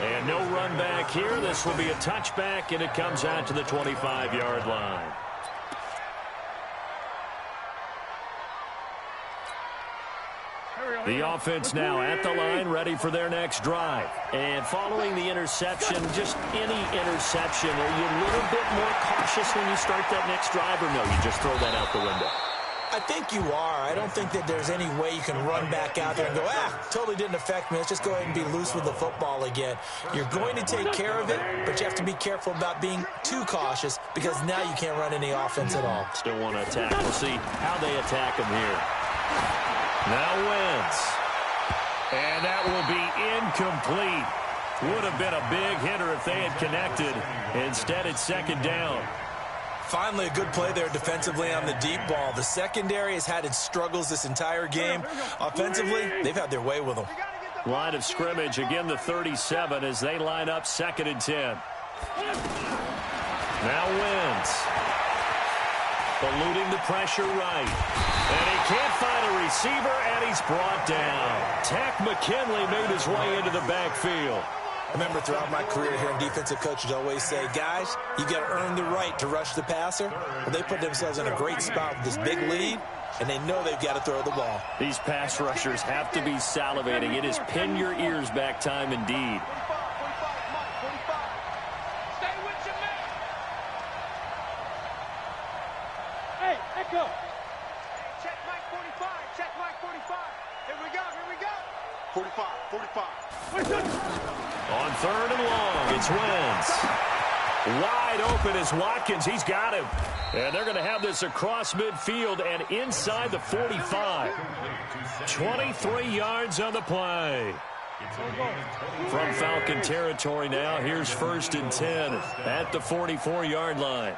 And no run back here. This will be a touchback, and it comes out to the 25-yard line. The offense now at the line, ready for their next drive. And following the interception, just any interception, are you a little bit more cautious when you start that next drive, or no, you just throw that out the window? I think you are. I don't think that there's any way you can run back out there and go, totally didn't affect me. Let's just go ahead and be loose with the football again. You're going to take care of it, but you have to be careful about being too cautious because now you can't run any offense at all. Still want to attack. We'll see how they attack him here. Now Wentz. And that will be incomplete. Would have been a big hitter if they had connected. Instead, it's 2nd down. Finally, a good play there defensively on the deep ball. The secondary has had its struggles this entire game. Offensively, they've had their way with them. Line of scrimmage, again the 37 as they line up 2nd and 10. Now Wentz. Eluding the pressure right. And he can't find a receiver, and he's brought down. Tack McKinley made his way into the backfield. I remember throughout my career hearing defensive coaches always say, guys, you got to earn the right to rush the passer. Well, they put themselves in a great spot with this big lead, and they know they've got to throw the ball. These pass rushers have to be salivating. It is pin your ears back time indeed. Stay with your man. Hey, Echo. Check Mike 45. Check Mike 45. Here we go. Here we go. 45, 45. On 3rd and long, it's Wentz. Wide open is Watkins. He's got him. And they're going to have this across midfield and inside the 45. 23 yards on the play. From Falcon territory now, here's 1st and 10 at the 44-yard line.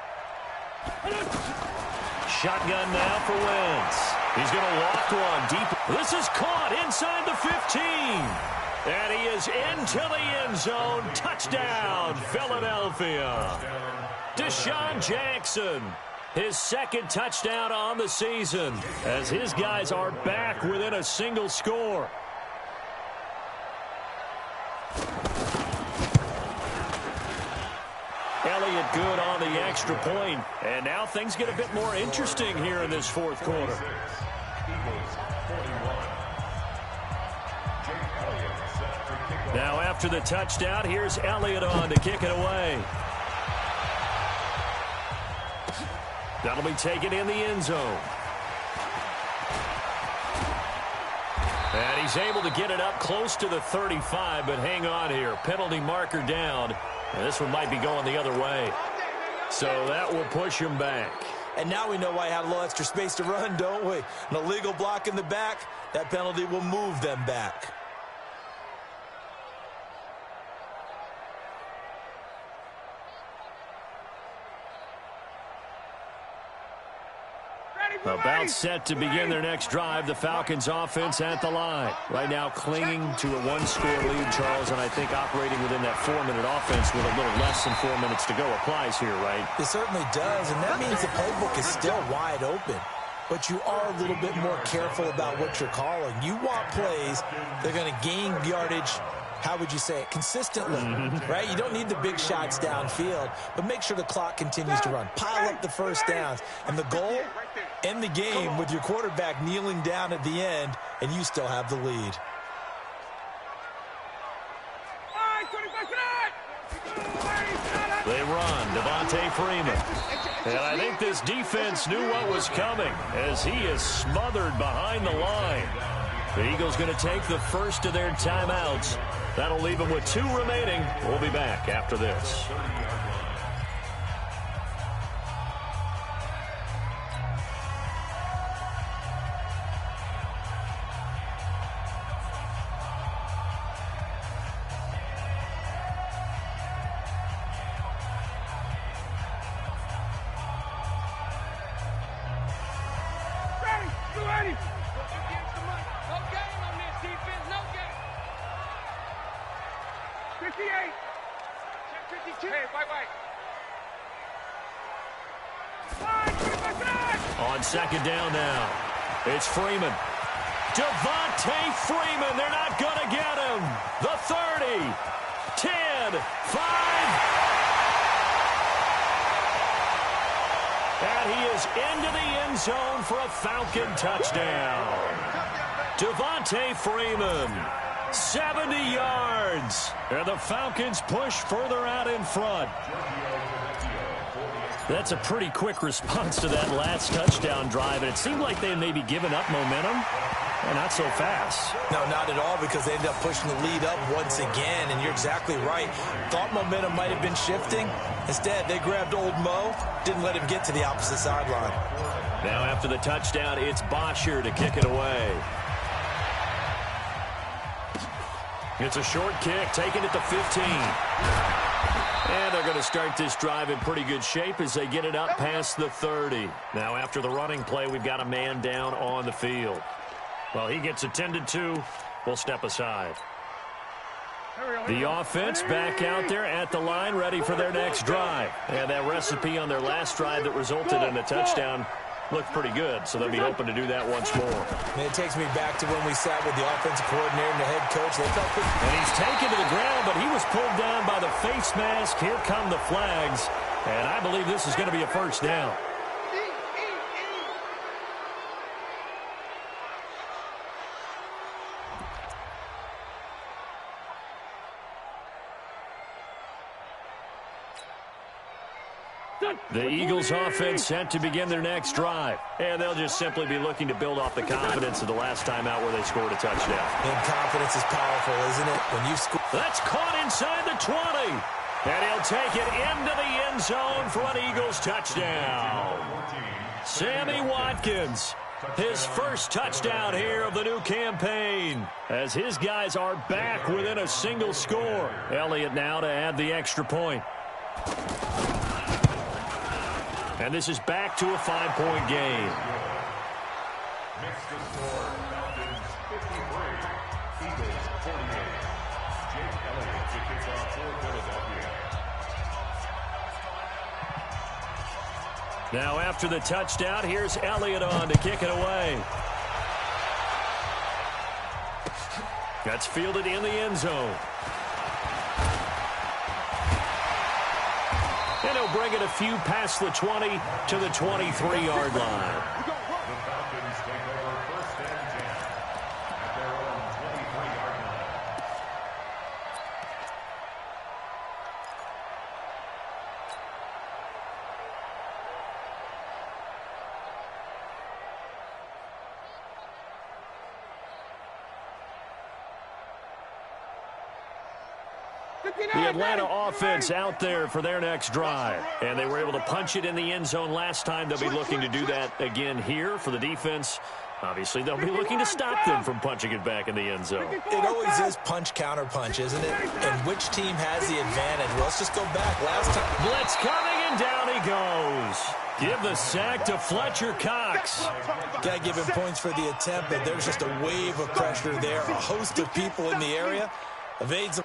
Shotgun now for Wentz. He's going to loft one deep. This is caught inside the 15. And he is into the end zone. Touchdown, Philadelphia. Deshaun Jackson, his 2nd touchdown on the season, as his guys are back within a single score. Elliott good on the extra point. And now things get a bit more interesting here in this fourth quarter. Now after the touchdown, here's Elliott on to kick it away. That'll be taken in the end zone. And he's able to get it up close to the 35, but hang on here. Penalty marker down. And this one might be going the other way. So that will push him back. And now we know why he had a little extra space to run, don't we? An illegal block in the back, that penalty will move them back. About set to begin their next drive, the Falcons offense at the line. Right now clinging to a one-score lead, Charles, and I think operating within that 4-minute offense with a little less than 4 minutes to go applies here, right? It certainly does, and that means the playbook is still wide open. But you are a little bit more careful about what you're calling. You want plays that are going to gain yardage, how would you say it, consistently, right? You don't need the big shots downfield, but make sure the clock continues to run. Pile up the first downs. And the goal, end the game with your quarterback kneeling down at the end, and you still have the lead. They run, Devontae Freeman. And I think this defense knew what was coming as he is smothered behind the line. The Eagles going to take the first of their timeouts. That'll leave them with 2 remaining. We'll be back after this. On second down now, it's Freeman. Devontae Freeman, they're not going to get him. The 30, 10, 5. And he is into the end zone for a Falcon touchdown. Devontae Freeman, 70 yards. And the Falcons push further out in front. That's a pretty quick response to that last touchdown drive, and it seemed like they had maybe given up momentum. Well, not so fast. No, not at all, because they ended up pushing the lead up once again, and you're exactly right. Thought momentum might have been shifting. Instead, they grabbed old Mo, didn't let him get to the opposite sideline. Now after the touchdown, it's Bosher to kick it away. It's a short kick, taken at the 15. And they're going to start this drive in pretty good shape as they get it up past the 30. Now after the running play, we've got a man down on the field. Well, he gets attended to. We'll step aside. The offense back out there at the line, ready for their next drive. And that recipe on their last drive that resulted in a touchdown looked pretty good, so they'll be hoping to do that once more. And it takes me back to when we sat with the offensive coordinator and the head coach. They felt good. And he's taken to the ground, but he was pulled down by the face mask. Here come the flags. And I believe this is going to be a first down. The Eagles offense set to begin their next drive. And they'll just simply be looking to build off the confidence of the last time out where they scored a touchdown. And confidence is powerful, isn't it? When you score. That's caught inside the 20. And he'll take it into the end zone for an Eagles touchdown. Sammy Watkins, his first touchdown here of the new campaign, as his guys are back within a single score. Elliott now to add the extra point. And this is back to a 5-point game. Makes the score Falcons 53, Eagles 48. Jake Elliott to kick off for Philadelphia. Now after the touchdown, here's Elliott on to kick it away. That's fielded in the end zone. And he'll bring it a few past the 20 to the 23-yard line. The Falcons take over 1st and 10 at their own 23-yard line. The Atlanta offense out there for their next drive. And they were able to punch it in the end zone last time. They'll be looking to do that again here for the defense. Obviously, they'll be looking to stop them from punching it back in the end zone. It always is punch-counter-punch, isn't it? And which team has the advantage? Well, let's just go back. Last time. Blitz coming, and down he goes. Give the sack to Fletcher Cox. Got to give him points for the attempt, but there's just a wave of pressure there. A host of people in the area. Evades him.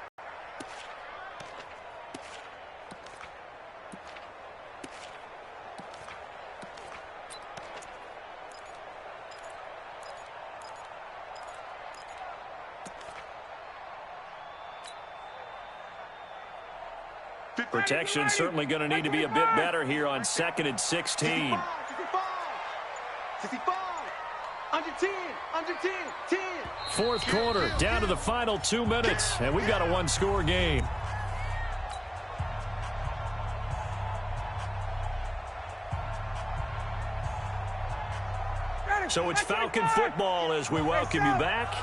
Protection certainly going to need to be a bit better here on 2nd and 16. 65, under 10, under 10, 10. Fourth quarter, down to the final 2 minutes, and we've got a one-score game. So it's Falcon football as we welcome you back.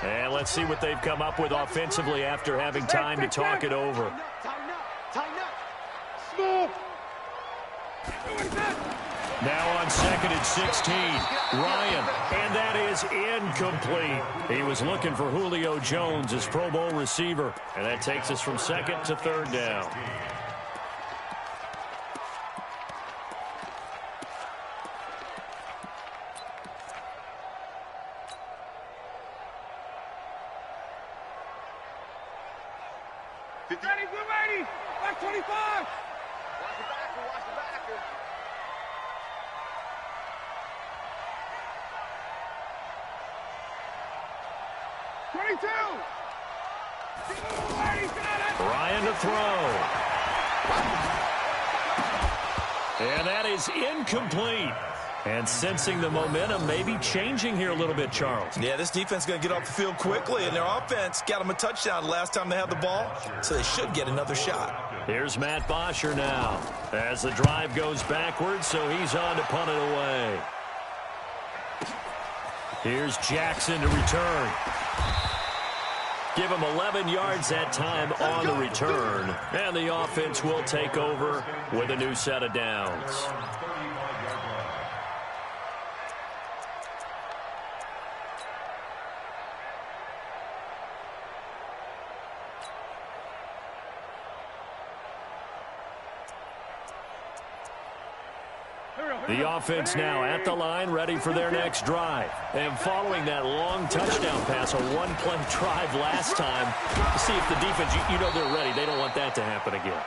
And let's see what they've come up with offensively after having time to talk it over. Now on 2nd and 16, Ryan, and that is incomplete. He was looking for Julio Jones, his Pro Bowl receiver, and that takes us from 2nd to 3rd down. Ready, good ready. Back 25. Watch the backer, watch the backer. Ryan to throw. And that is incomplete. And sensing the momentum maybe changing here a little bit, Charles. Yeah, this defense is going to get off the field quickly, and their offense got them a touchdown last time they had the ball, so they should get another shot. Here's Matt Bosher now as the drive goes backwards, so he's on to punt it away. Here's Jackson to return. Give him 11 yards that time on the return, and the offense will take over with a new set of downs. The offense now at the line, ready for their next drive. And following that long touchdown pass, a one-play drive last time, to see if the defense, you know they're ready. They don't want that to happen again.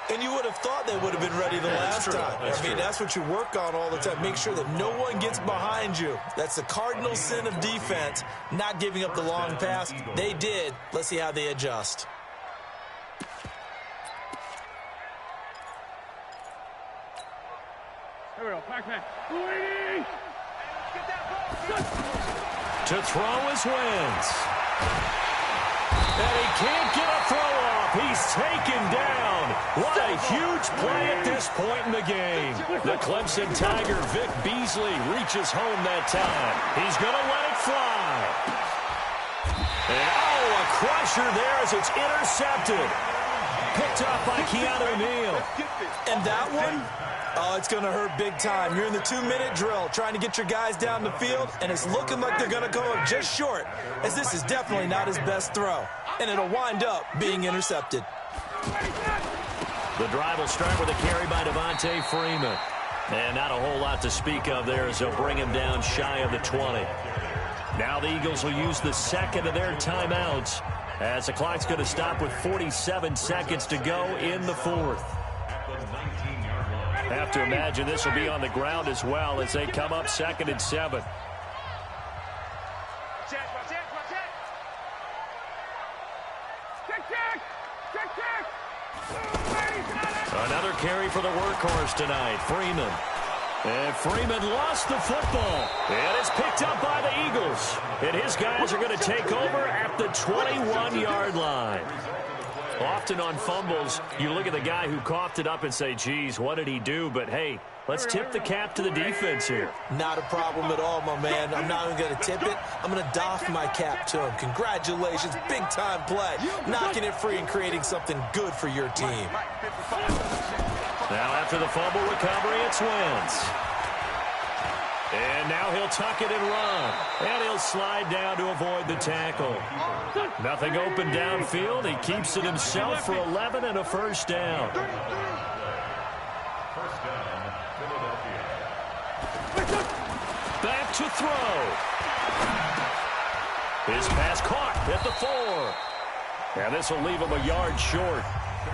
And you would have thought they would have been ready the last time. That's what you work on all the time. Make sure that no one gets behind you. That's the cardinal sin of defense, not giving up the long pass. They did. Let's see how they adjust. Here we go, Pac-Man. To throw his wins. And he can't get a throw off. He's taken down. What a huge play at this point in the game. The Clemson Tiger, Vic Beasley, reaches home that time. He's going to let it fly. And, a crusher there as it's intercepted. Picked up by Keanu Neal. And that one? Oh, it's going to hurt big time. You're in the 2-minute drill trying to get your guys down the field, and it's looking like they're going to come up just short, as this is definitely not his best throw, and it'll wind up being intercepted. The drive will start with a carry by Devontae Freeman. And not a whole lot to speak of there as they'll bring him down shy of the 20. Now the Eagles will use the second of their timeouts as the clock's going to stop with 47 seconds to go in the fourth. Have to imagine this will be on the ground as well as they come up 2nd and 7. Another carry for the workhorse tonight, Freeman. And Freeman lost the football. And it's picked up by the Eagles. And his guys are going to take over at the 21-yard line. Often on fumbles, you look at the guy who coughed it up and say, geez, what did he do? But, hey, let's tip the cap to the defense here. Not a problem at all, my man. I'm not even going to tip it. I'm going to doff my cap to him. Congratulations, big-time play. Knocking it free and creating something good for your team. Now after the fumble recovery, it's Wentz. And now he'll tuck it and run. And he'll slide down to avoid the tackle. Nothing open downfield. He keeps it himself for 11 and a first down. First down, Philadelphia. Back to throw. His pass caught at the 4. And this will leave him a yard short.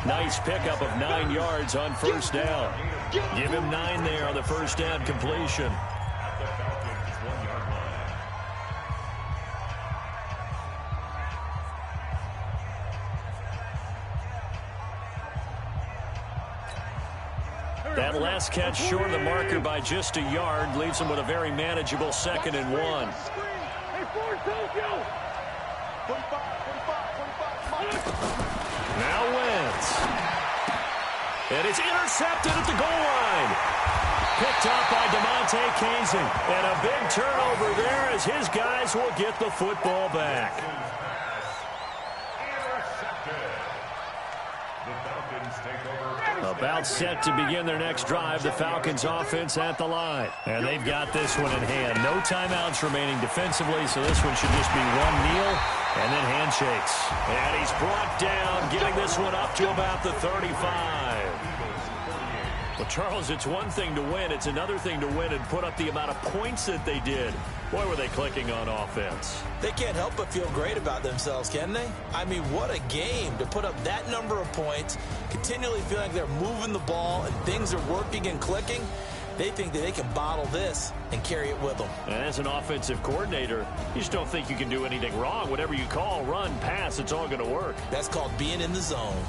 Nice pickup of 9 yards on first down. Give him 9 there on the first down completion. At the Falcons' 1-yard line. That last catch short of the marker by just a yard leaves him with a very manageable 2nd and 1. Now Wentz. And it's intercepted at the goal line. Picked up by DeMonte Kazin. And a big turnover there as his guys will get the football back. About set to begin their next drive, the Falcons offense at the line. And they've got this one in hand. No timeouts remaining defensively, so this one should just be one kneel and then handshakes. And he's brought down, getting this one up to about the 35. Well, Charles, it's one thing to win. It's another thing to win and put up the amount of points that they did. Boy, were they clicking on offense. They can't help but feel great about themselves, can they? I mean, what a game to put up that number of points, continually feeling like they're moving the ball and things are working and clicking. They think that they can bottle this and carry it with them. And as an offensive coordinator, you just don't think you can do anything wrong. Whatever you call, run, pass, it's all going to work. That's called being in the zone.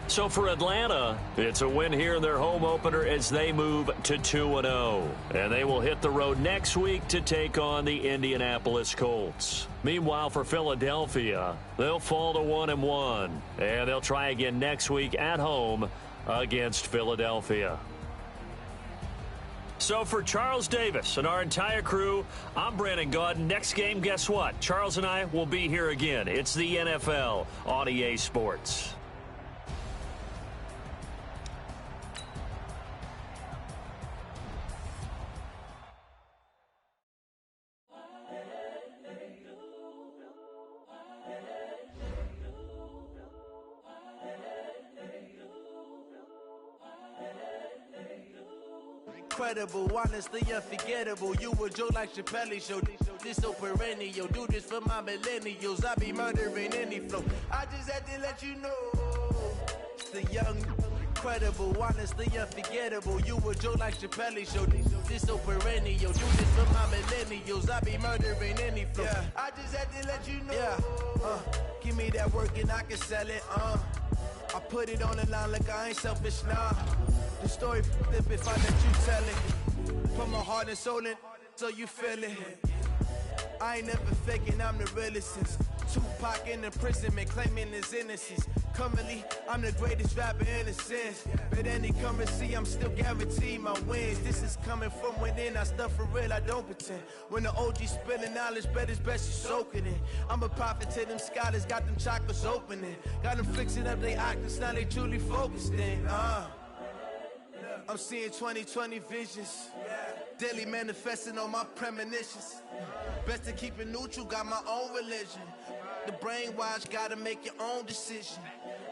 So for Atlanta, it's a win here in their home opener as they move to 2-0. And they will hit the road next week to take on the Indianapolis Colts. Meanwhile, for Philadelphia, they'll fall to 1-1. And they'll try again next week at home against Philadelphia. So for Charles Davis and our entire crew, I'm Brandon Gaudin. Next game, guess what? Charles and I will be here again. It's the NFL on EA Sports. Incredible, honestly unforgettable. You a joke like Chappelle show. This so perennial. Do this for my millennials. I be murdering any flow. I just had to let you know. It's the young, incredible, honestly unforgettable. You a joke like Chappelle show. This so perennial. Do this for my millennials. I be murdering any flow. Yeah. I just had to let you know. Yeah. Give me that work and I can sell it. I put it on the line like I ain't selfish, nah. The story flip if I let you tell it. Put my heart and soul in, so you feel it. I ain't never faking, I'm the realest since Tupac in imprisonment, claiming his innocence. Currently, I'm the greatest rapper in a sense. But any currency, I'm still guaranteed my wins. This is coming from within, I stuff for real, I don't pretend. When the OG spilling knowledge, bet it's best you soak it in. I'm a prophet to them scholars, got them chakras opening. Got them fixing up they octaves, now they truly focused in. I'm seeing 2020 visions. Daily manifesting on my premonitions. Best to keep it neutral, got my own religion. The brainwash, gotta make your own decision.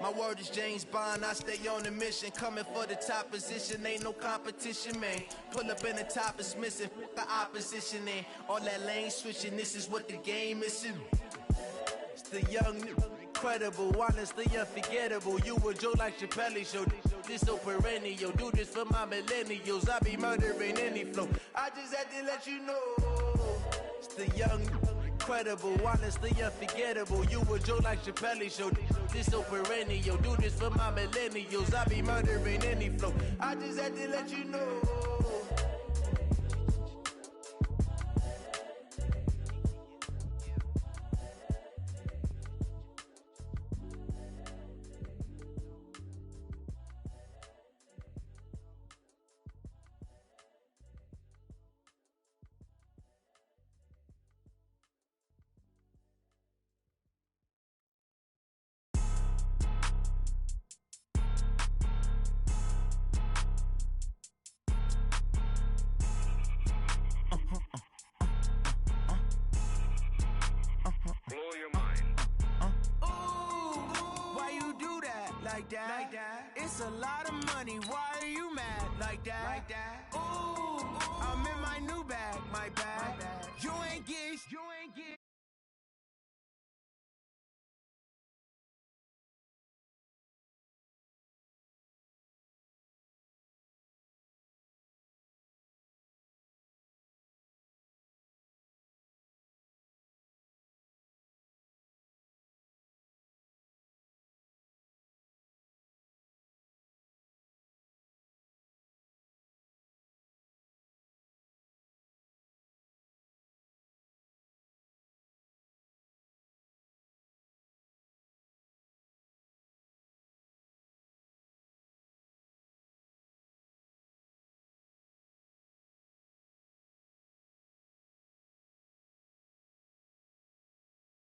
My word is James Bond, I stay on the mission. Coming for the top position, ain't no competition, man. Pull up in the top is missing, the opposition in. All that lane switching, this is what the game is. It's the young, incredible, honestly unforgettable. You a joke like Chappelle show. This so perennial. Do this for my millennials. I be murdering any flow. I just had to let you know. It's the young, incredible, honestly unforgettable. You a joke like Chappelle Show. This so perennial. Do this for my millennials. I be murdering any flow. I just had to let you know. Blow your mind. Why you do that? Like that? It's a lot of money. Why are you mad? Like that? Ooh, I'm in my new bag.